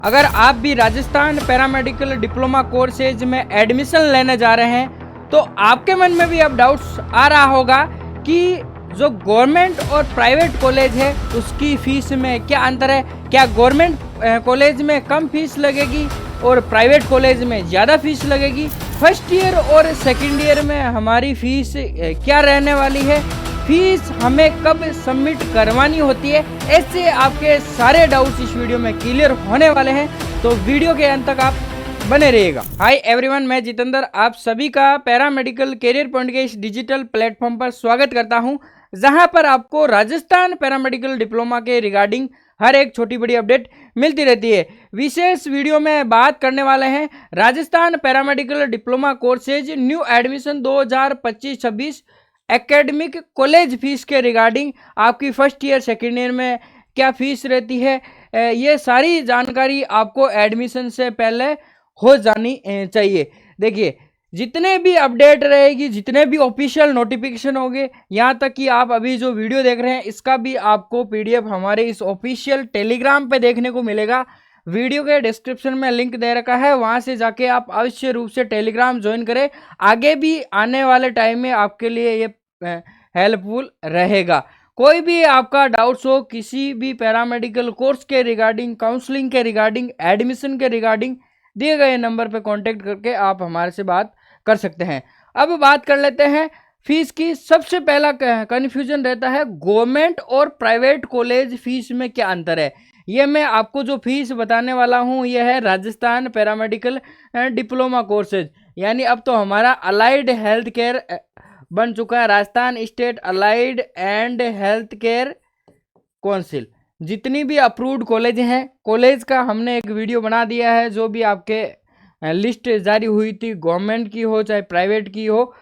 अगर आप भी राजस्थान पैरामेडिकल डिप्लोमा कोर्सेज में एडमिशन लेने जा रहे हैं तो आपके मन में भी अब डाउट्स आ रहा होगा कि जो गवर्नमेंट और प्राइवेट कॉलेज है उसकी फीस में क्या अंतर है। क्या गवर्नमेंट कॉलेज में कम फीस लगेगी और प्राइवेट कॉलेज में ज़्यादा फीस लगेगी। फर्स्ट ईयर और सेकेंड ईयर में हमारी फीस क्या रहने वाली है, फीस हमें कब सबमिट करवानी होती है, ऐसे आपके सारे डाउट्स इस वीडियो में क्लियर होने वाले हैं। तो वीडियो के अंत तक आप बने रहिएगा। हाय एवरीवन, मैं जितेंद्र आप सभी का पैरामेडिकल कैरियर पॉइंट के इस डिजिटल प्लेटफॉर्म पर स्वागत करता हूं, जहां पर आपको राजस्थान पैरामेडिकल डिप्लोमा के रिगार्डिंग हर एक छोटी बड़ी अपडेट मिलती रहती है। विशेष वीडियो में बात करने वाले हैं Rajasthan paramedical diploma courses new admission 2025-26 academic college fees के रिगार्डिंग। आपकी फर्स्ट ईयर सेकेंड ईयर में क्या फीस रहती है, ये सारी जानकारी आपको एडमिशन से पहले हो जानी चाहिए। देखिए, जितने भी अपडेट रहेगी, जितने भी ऑफिशियल नोटिफिकेशन होंगे, यहाँ तक कि आप अभी जो वीडियो देख रहे हैं इसका भी आपको पीडीएफ हमारे इस ऑफिशियल टेलीग्राम पे देखने को मिलेगा। वीडियो के डिस्क्रिप्शन में लिंक दे रखा है, वहाँ से जाके आप अवश्य रूप से टेलीग्राम ज्वाइन करें। आगे भी आने वाले टाइम में आपके लिए ये हेल्पफुल रहेगा। कोई भी आपका डाउट्स हो किसी भी पैरामेडिकल कोर्स के रिगार्डिंग, काउंसलिंग के रिगार्डिंग, एडमिशन के रिगार्डिंग, दिए गए नंबर पर कांटेक्ट करके आप हमारे से बात कर सकते हैं। अब बात कर लेते हैं फीस की। सबसे पहला कन्फ्यूजन रहता है गवर्नमेंट और प्राइवेट कॉलेज फीस में क्या अंतर है। ये मैं आपको जो फीस बताने वाला हूँ ये है राजस्थान पैरामेडिकल डिप्लोमा कोर्सेज, यानी अब तो हमारा अलाइड हेल्थ केयर बन चुका है Rajasthan state allied and health care council. जितनी भी अप्रूव्ड कॉलेज हैं, कॉलेज का हमने एक वीडियो बना दिया है, जो भी आपके लिस्ट जारी हुई थी, गवर्नमेंट की हो चाहे प्राइवेट की हो।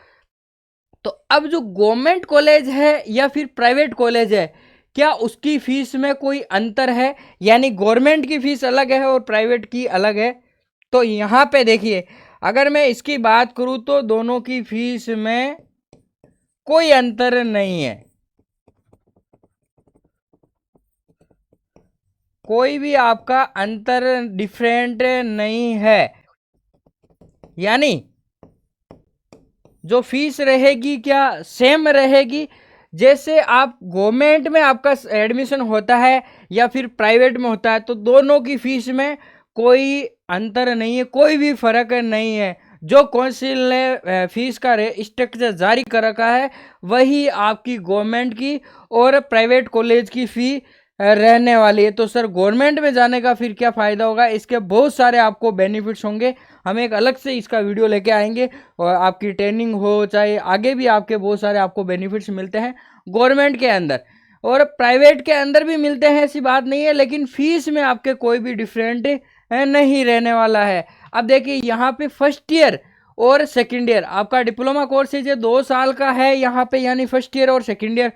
तो अब जो गवर्नमेंट कॉलेज है या फिर प्राइवेट कॉलेज है, क्या उसकी फीस में कोई अंतर है, यानी गवर्नमेंट की फीस अलग है और प्राइवेट की अलग है। तो यहाँ पे देखिए, अगर मैं इसकी बात करूँ तो दोनों की फीस में कोई अंतर नहीं है, कोई भी आपका अंतर डिफरेंट नहीं है। यानी जो फीस रहेगी क्या सेम रहेगी। जैसे आप गवर्नमेंट में आपका एडमिशन होता है या फिर प्राइवेट में होता है, तो दोनों की फीस में कोई अंतर नहीं है, कोई भी फर्क नहीं है। जो काउंसिल ने फीस का स्ट्रक्चर जारी कर रखा है वही आपकी गवर्नमेंट की और प्राइवेट कॉलेज की फ़ी रहने वाली है। तो सर गवर्नमेंट में जाने का फिर क्या फ़ायदा होगा, इसके बहुत सारे आपको बेनिफिट्स होंगे। हम एक अलग से इसका वीडियो लेके आएंगे और आपकी ट्रेनिंग हो चाहे आगे भी आपके बहुत सारे आपको बेनिफिट्स मिलते हैं गवर्नमेंट के अंदर और प्राइवेट के अंदर भी मिलते हैं, ऐसी बात नहीं है। लेकिन फीस में आपके कोई भी डिफरेंट नहीं रहने वाला है। अब देखिए यहाँ पे फर्स्ट ईयर और सेकेंड ईयर आपका डिप्लोमा कोर्स है जो 2 साल का है यहाँ पे, यानी फर्स्ट ईयर और सेकेंड ईयर,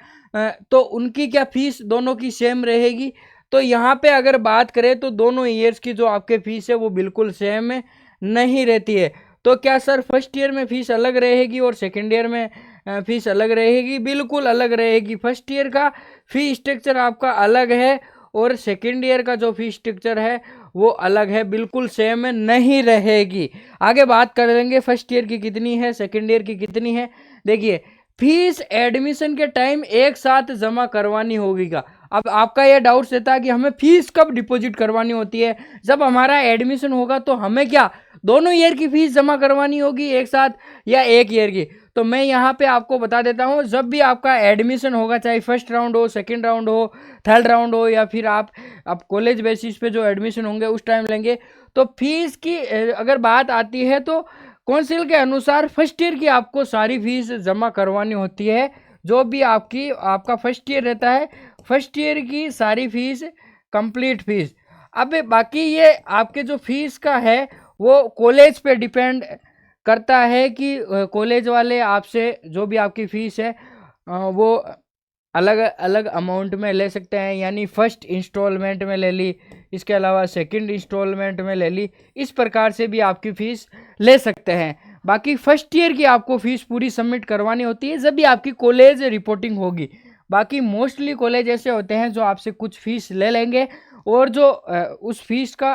तो उनकी क्या फीस दोनों की सेम रहेगी। तो यहाँ पे अगर बात करें तो दोनों ईयर्स की जो आपके फीस है वो बिल्कुल सेम नहीं रहती है। तो क्या सर फर्स्ट ईयर में फीस अलग रहेगी और सेकेंड ईयर में फीस अलग रहेगी? बिल्कुल अलग रहेगी। फर्स्ट ईयर का फी स्ट्रक्चर आपका अलग है और सेकेंड ईयर का जो फी स्ट्रक्चर है वो अलग है, बिल्कुल सेम नहीं रहेगी। आगे बात कर लेंगे फर्स्ट ईयर की कितनी है, सेकेंड ईयर की कितनी है। देखिए, फीस एडमिशन के टाइम एक साथ जमा करवानी होगी का। अब आपका यह डाउट रहता है कि हमें फीस कब डिपॉजिट करवानी होती है। जब हमारा एडमिशन होगा तो हमें क्या दोनों ईयर की फीस जमा करवानी होगी एक साथ या एक ईयर की। तो मैं यहाँ पे आपको बता देता हूँ, जब भी आपका एडमिशन होगा, चाहे फर्स्ट राउंड हो, सेकेंड राउंड हो, थर्ड राउंड हो, या फिर आप कॉलेज बेसिस पे जो एडमिशन होंगे उस टाइम लेंगे, तो फीस की अगर बात आती है तो काउंसिल के अनुसार फर्स्ट ईयर की आपको सारी फीस जमा करवानी होती है। जो भी आपका फर्स्ट ईयर रहता है, फर्स्ट ईयर की सारी फीस, कंप्लीट फीस। अब बाकी ये आपके जो फीस का है वो कॉलेज पे डिपेंड करता है कि कॉलेज वाले आपसे जो भी आपकी फ़ीस है वो अलग अलग अमाउंट में ले सकते हैं, यानी फर्स्ट इंस्टॉलमेंट में ले ली, इसके अलावा सेकंड इंस्टॉलमेंट में ले ली, इस प्रकार से भी आपकी फ़ीस ले सकते हैं। बाकी फर्स्ट ईयर की आपको फ़ीस पूरी सबमिट करवानी होती है जब भी आपकी कॉलेज रिपोर्टिंग होगी। बाकी मोस्टली कॉलेज ऐसे होते हैं जो आपसे कुछ फ़ीस ले लेंगे और जो उस फीस का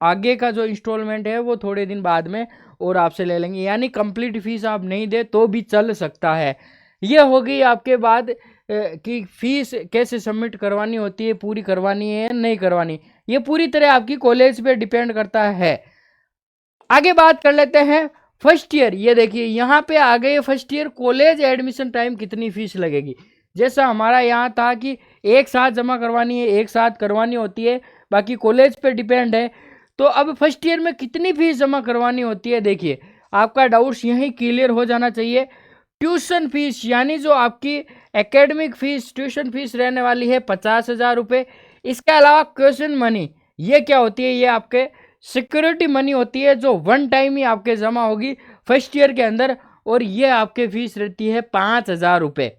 आगे का जो इंस्टॉलमेंट है वो थोड़े दिन बाद में और आपसे ले लेंगे, यानी कंप्लीट फीस आप नहीं दे तो भी चल सकता है। ये हो गई आपके बाद कि फीस कैसे सबमिट करवानी होती है, पूरी करवानी है या नहीं करवानी, ये पूरी तरह आपकी कॉलेज पे डिपेंड करता है। आगे बात कर लेते हैं फर्स्ट ईयर। ये देखिए यहाँ पे आ गए first year college admission time कितनी फीस लगेगी। जैसा हमारा यहाँ था कि एक साथ जमा करवानी है, एक साथ करवानी होती है, बाकी कॉलेज पे डिपेंड है। तो अब फर्स्ट ईयर में कितनी फीस जमा करवानी होती है, देखिए आपका डाउट्स यहीं क्लियर हो जाना चाहिए। ट्यूशन फीस यानी जो आपकी एकेडमिक फीस ट्यूशन फीस रहने वाली है 50,000 रुपये। इसके अलावा क्वेश्चन मनी, ये क्या होती है, ये आपके सिक्योरिटी मनी होती है जो वन टाइम ही आपके जमा होगी फर्स्ट ईयर के अंदर, और ये आपके फीस रहती है 5,000 रुपये।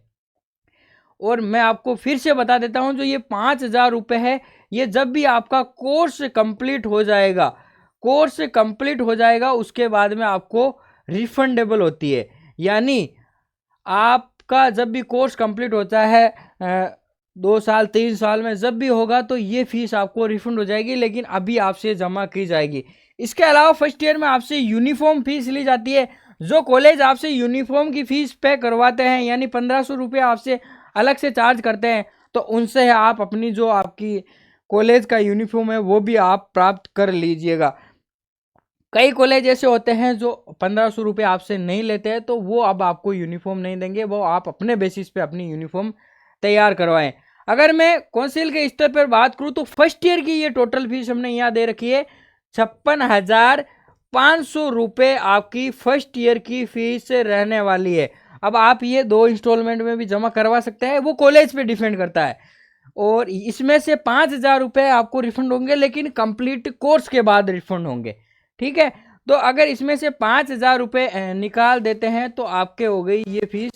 और मैं आपको फिर से बता देता हूं, जो ये 5,000 रुपये है, ये जब भी आपका कोर्स कंप्लीट हो जाएगा, कोर्स कंप्लीट हो जाएगा उसके बाद में आपको रिफंडेबल होती है। यानी आपका जब भी कोर्स कंप्लीट होता है 2 साल 3 साल में जब भी होगा, तो ये फीस आपको रिफंड हो जाएगी, लेकिन अभी आपसे जमा की जाएगी। इसके अलावा फर्स्ट ईयर में आपसे यूनिफॉर्म फीस ली जाती है। जो कॉलेज आपसे यूनिफॉर्म की फीस पे करवाते हैं, यानी 1,500 रुपये आपसे अलग से चार्ज करते हैं, तो उनसे आप अपनी जो आपकी कॉलेज का यूनिफॉर्म है वो भी आप प्राप्त कर लीजिएगा। कई कॉलेज ऐसे होते हैं जो 1,500 रुपये आपसे नहीं लेते हैं, तो वो अब आपको यूनिफॉर्म नहीं देंगे, वो आप अपने बेसिस पे अपनी यूनिफॉर्म तैयार करवाएं। अगर मैं काउंसिल के स्तर पर बात करूं तो फर्स्ट ईयर की ये टोटल फीस हमने यहाँ दे रखी है 56,500 रुपये आपकी फर्स्ट ईयर की फीस रहने वाली है। अब आप ये 2 इंस्टॉलमेंट में भी जमा करवा सकते हैं, वो कॉलेज पे डिपेंड करता है। और इसमें से 5,000 रुपये आपको रिफंड होंगे, लेकिन कंप्लीट कोर्स के बाद रिफंड होंगे, ठीक है। तो अगर इसमें से 5,000 रुपये निकाल देते हैं तो आपके हो गई ये फीस,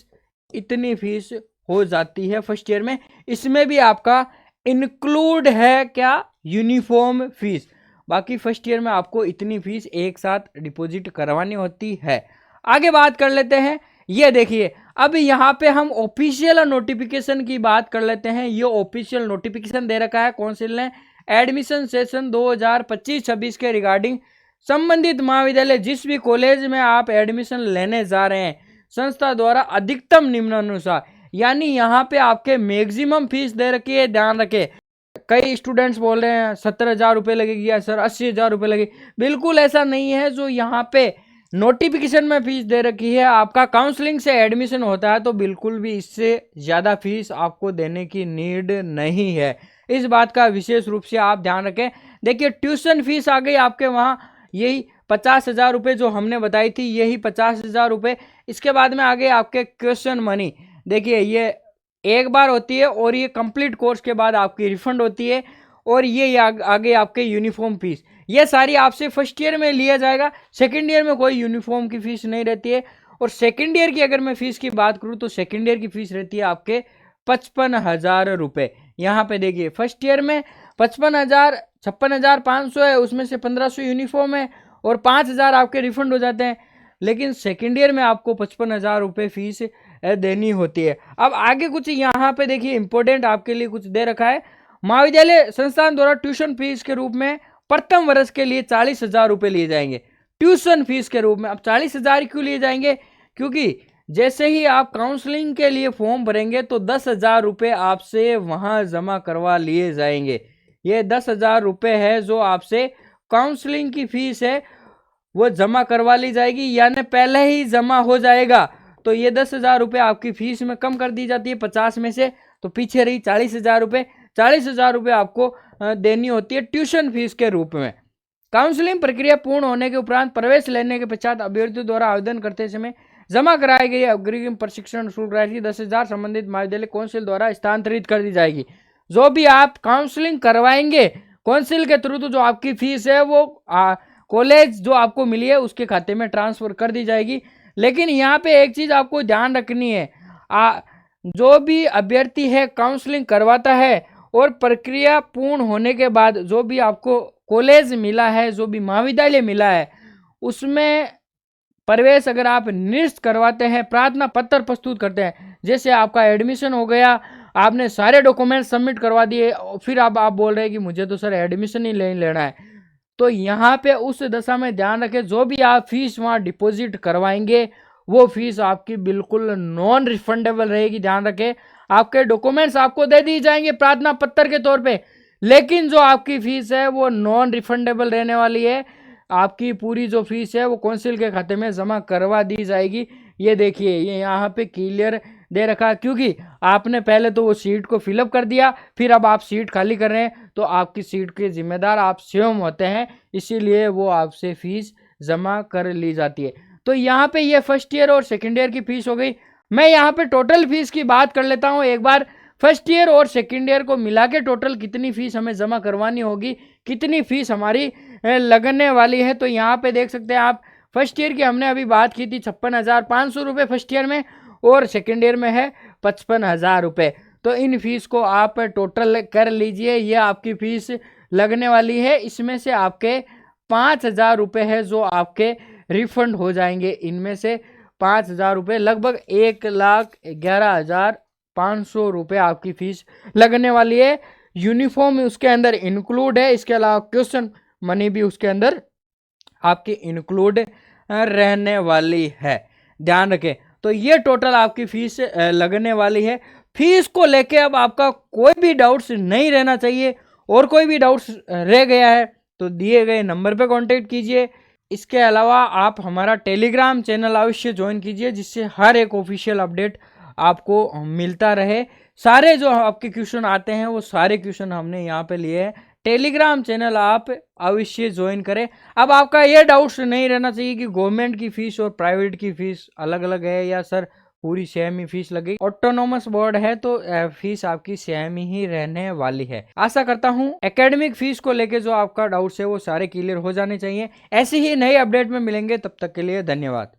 इतनी फीस हो जाती है फर्स्ट ईयर में। इसमें भी आपका इंक्लूड है क्या, यूनिफॉर्म फीस। बाकी फर्स्ट ईयर में आपको इतनी फीस एक साथ डिपॉजिट करवानी होती है। आगे बात कर लेते हैं, ये देखिए अब यहाँ पे हम ऑफिशियल नोटिफिकेशन की बात कर लेते हैं। ये ऑफिशियल नोटिफिकेशन दे रखा है काउंसिल ने एडमिशन सेशन 2025-26 के रिगार्डिंग संबंधित महाविद्यालय जिस भी कॉलेज में आप एडमिशन लेने जा रहे हैं, संस्था द्वारा अधिकतम निम्नानुसार, यानी यहाँ पे आपके मैक्सिमम फीस दे रखी है, ध्यान रखें। कई स्टूडेंट्स बोल रहे हैं 17,000 रुपये लगेगी या सर 80,000 रुपये लगेगी, बिल्कुल ऐसा नहीं है। जो यहाँ पे नोटिफिकेशन में फीस दे रखी है, आपका काउंसलिंग से एडमिशन होता है तो बिल्कुल भी इससे ज़्यादा फीस आपको देने की नीड नहीं है। इस बात का विशेष रूप से आप ध्यान रखें। देखिए ट्यूशन फीस आ गई आपके वहाँ, यही 50,000 रुपये जो हमने बताई थी, यही 50,000 रुपये। इसके बाद में आगे आपके क्वेश्चन मनी, देखिए ये एक बार होती है और ये कंप्लीट कोर्स के बाद आपकी रिफंड होती है। और ये आगे आपके यूनिफॉर्म फीस, ये सारी आपसे फर्स्ट ईयर में लिया जाएगा। सेकंड ईयर में कोई यूनिफॉर्म की फीस नहीं रहती है। और सेकंड ईयर की अगर मैं फीस की बात करूं तो सेकंड ईयर की फीस रहती है आपके 55,000 रुपये। यहाँ पे देखिए फर्स्ट ईयर में 56,500 है, उसमें से 1,500 यूनिफॉर्म है और 5,000 आपके रिफंड हो जाते हैं। लेकिन सेकेंड ईयर में आपको 55,000 रुपये फीस देनी होती है। अब आगे कुछ यहाँ पे देखिए इंपॉर्टेंट आपके लिए कुछ दे रखा है। महाविद्यालय संस्थान द्वारा ट्यूशन फीस के रूप में प्रथम वर्ष के लिए 40,000 रुपये लिए जाएंगे ट्यूशन फीस के रूप में। अब 40,000 क्यों लिए जाएंगे, क्योंकि जैसे ही आप काउंसलिंग के लिए फॉर्म भरेंगे तो 10,000 रुपये आपसे वहां जमा करवा लिए जाएंगे। ये 10,000 रुपये है जो आपसे काउंसलिंग की फीस है, वो जमा करवा ली जाएगी, यानी पहले ही जमा हो जाएगा। तो ये 10,000 रुपये आपकी फीस में कम कर दी जाती है 50 में से, तो पीछे रही 40,000 रुपये। 40,000 रुपये आपको देनी होती है ट्यूशन फीस के रूप में। काउंसलिंग प्रक्रिया पूर्ण होने के उपरांत प्रवेश लेने के पश्चात अभ्यर्थियों द्वारा आवेदन करते समय जमा कराई गई अग्रिम प्रशिक्षण शुल्क राशि 10,000 संबंधित महाविद्यालय काउंसिल द्वारा स्थानांतरित कर दी जाएगी। जो भी आप काउंसलिंग करवाएंगे काउंसिल के थ्रू, तो जो आपकी फीस है वो कॉलेज जो आपको मिली है उसके खाते में ट्रांसफर कर दी जाएगी। लेकिन यहाँ पे एक चीज आपको ध्यान रखनी है, जो भी अभ्यर्थी है काउंसलिंग करवाता है और प्रक्रिया पूर्ण होने के बाद जो भी आपको कॉलेज मिला है, जो भी महाविद्यालय मिला है, उसमें प्रवेश अगर आप निरस्त करवाते हैं, प्रार्थना पत्र प्रस्तुत करते हैं, जैसे आपका एडमिशन हो गया, आपने सारे डॉक्यूमेंट सबमिट करवा दिए, फिर आप बोल रहे हैं कि मुझे तो सर एडमिशन ही लेना है, तो यहाँ पे उस दशा में ध्यान रखें, जो भी आप फीस वहाँ डिपॉजिट करवाएंगे वो फीस आपकी बिल्कुल नॉन रिफंडेबल रहेगी। ध्यान रखें, आपके डॉक्यूमेंट्स आपको दे दिए जाएंगे प्रार्थना पत्र के तौर पे, लेकिन जो आपकी फीस है वो नॉन रिफंडेबल रहने वाली है। आपकी पूरी जो फीस है वो काउंसिल के खाते में जमा करवा दी जाएगी। ये देखिए, ये यहाँ पे क्लियर दे रखा है, क्योंकि आपने पहले तो वो सीट को फिलअप कर दिया, फिर अब आप सीट खाली कर रहे हैं, तो आपकी सीट के जिम्मेदार आप स्वयं होते हैं, इसीलिए वो आपसे फीस जमा कर ली जाती है। तो यहाँ पे ये फर्स्ट ईयर और सेकेंड ईयर की फीस हो गई। मैं यहाँ पे टोटल फीस की बात कर लेता हूँ एक बार। फर्स्ट ईयर और सेकेंड ईयर को मिला के टोटल कितनी फीस हमें जमा करवानी होगी, कितनी फीस हमारी लगने वाली है। तो यहाँ पे देख सकते हैं आप, फर्स्ट ईयर की हमने अभी बात की थी 56,500 रुपये फर्स्ट ईयर में, और सेकेंड ईयर में है 55,000 रुपये। तो इन फीस को आप टोटल कर लीजिए, ये आपकी फीस लगने वाली है। इसमें से आपके 5,000 रुपये है जो आपके रिफंड हो जाएंगे। इनमें से 5,000 रुपये, लगभग 1,11,500 रुपये आपकी फीस लगने वाली है। यूनिफॉर्म उसके अंदर इंक्लूड है, इसके अलावा क्वेश्चन मनी भी उसके अंदर आपकी इंक्लूड रहने वाली है। ध्यान रखें, तो ये टोटल आपकी फीस लगने वाली है। फीस को लेके अब आपका कोई भी डाउट्स नहीं रहना चाहिए, और कोई भी डाउट्स रह गया है तो दिए गए नंबर पे कांटेक्ट कीजिए। इसके अलावा आप हमारा टेलीग्राम चैनल अवश्य ज्वाइन कीजिए, जिससे हर एक ऑफिशियल अपडेट आपको मिलता रहे। सारे जो आपके क्वेश्चन आते हैं वो सारे क्वेश्चन हमने यहाँ पे लिए हैं। टेलीग्राम चैनल आप अवश्य ज्वाइन करें। अब आपका ये डाउट्स नहीं रहना चाहिए कि गवर्नमेंट की फीस और प्राइवेट की फीस अलग अलग है, या सर पूरी सेम ही फीस लगेगी। ऑटोनोमस बोर्ड है तो फीस आपकी सेम ही रहने वाली है। आशा करता हूँ एकेडमिक फीस को लेके जो आपका डाउट्स है वो सारे क्लियर हो जाने चाहिए। ऐसे ही नए अपडेट में मिलेंगे, तब तक के लिए धन्यवाद।